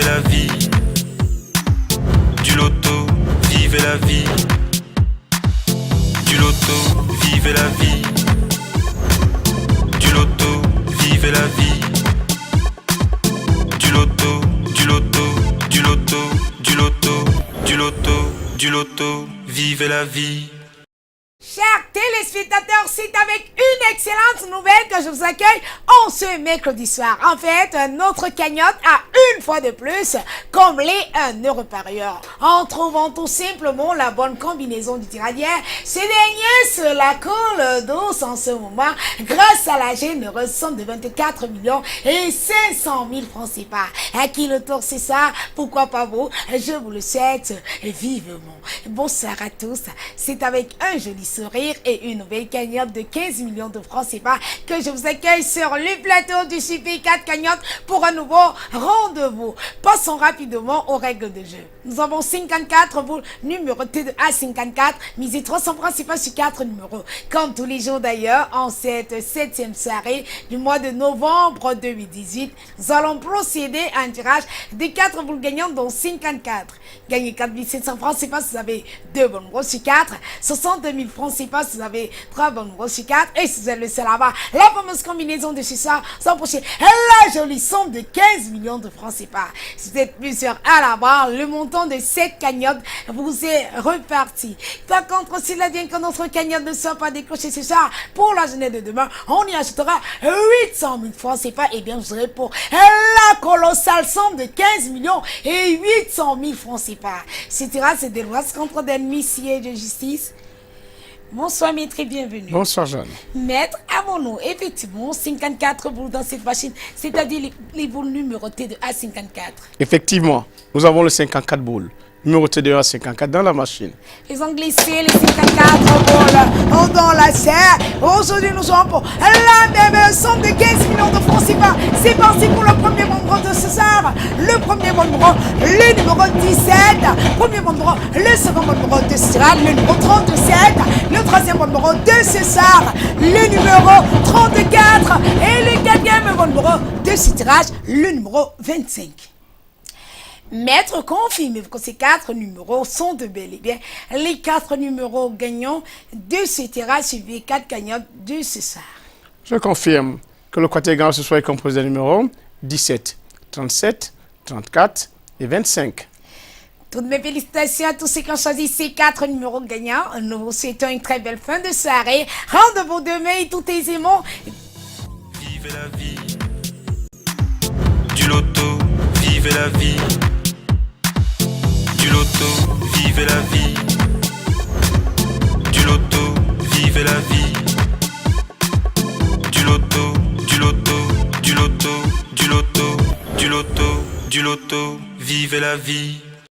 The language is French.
vivez la vie. Du loto, vivez la vie. Du loto, vivez la vie. Du loto, vivez la vie. Du loto, du loto, du loto, du loto, du loto, du loto, vivez la vie. Chers téléspectateurs, c'est avec une excellente nouvelle que je vous accueille en ce mercredi soir. En fait, notre cagnotte a une fois de plus comblé 1 € par heure. En trouvant tout simplement la bonne combinaison du tiradier, ce dernier se la coule douce en ce moment grâce à la généreuse somme de 24 500 000 francs CFA. À qui le tour c'est ça? Pourquoi pas vous? Je vous le souhaite vivement. Bonsoir à tous. C'est avec un joli sourire et une nouvelle cagnotte de 15 millions de francs CFA que je vous accueille sur le plateau du Super 4 cagnotte pour un nouveau rendez-vous. Passons rapidement aux règles de jeu. Nous avons 54 boules numérotées de A 54, misez 300 francs CFA sur 4 numéros. Comme tous les jours d'ailleurs, en cette 7e soirée du mois de novembre 2018, nous allons procéder à un tirage des 4 boules gagnantes dont 54. Gagnez 4 700 francs CFA si vous avez 2 bons numéros sur 4, 62 000 francs CFA si vous avez 3 bons numéros sur 4, et si vous êtes le seul à avoir la fameuse combinaison de ce soir, s'approcher la jolie somme de 15 millions de francs CFA. Si vous êtes plusieurs à l'avoir, le montant de cette cagnotte vous est reparti. Par contre, s'il advient que notre cagnotte ne soit pas décrochée ce soir, pour la journée de demain, on y ajoutera 800 000 francs CFA, et bien vous aurez pour la colossale somme de 15 millions et 800 000 francs CFA. Ce tirage se déroule contre d'ennemis et de justice. Bonsoir maître et bienvenue. Bonsoir Jeanne. Maître, avons-nous effectivement 54 boules dans cette machine, c'est-à-dire les boules numérotées de A54? Effectivement, nous avons le 54 boules, numéroté de A54 dans la machine. Ils ont glissé les 54 boules dans la serre. Aujourd'hui, nous sommes pour la même somme de 15 millions de francs CFA. C'est parti pour le premier bon numéro de ce soir. Le premier bon numéro, le numéro 17. Premier bon numéro, le second bon numéro de ce soir, le numéro 37. Le troisième bon numéro de ce soir, le numéro 34. Et le quatrième bon numéro de ce tirage, le numéro 25. Maître, confirmez-vous que ces 4 numéros sont de bel et bien les 4 numéros gagnants de ce tirage sur les 4 gagnants de ce soir? Je confirme que le quatrième gagnant ce soir est composé des numéros 17, 37, 34 et 25. Toutes mes félicitations à tous ceux qui ont choisi ces 4 numéros gagnants. Nous vous souhaitons une très belle fin de soirée. Rendez-vous demain et tout aisément. Vivez la vie. Du loto, vivez la vie. Du loto, vivez la vie. Du loto, vivez la vie. Du loto, du loto, du loto, du loto, du loto, du loto, vivez la vie.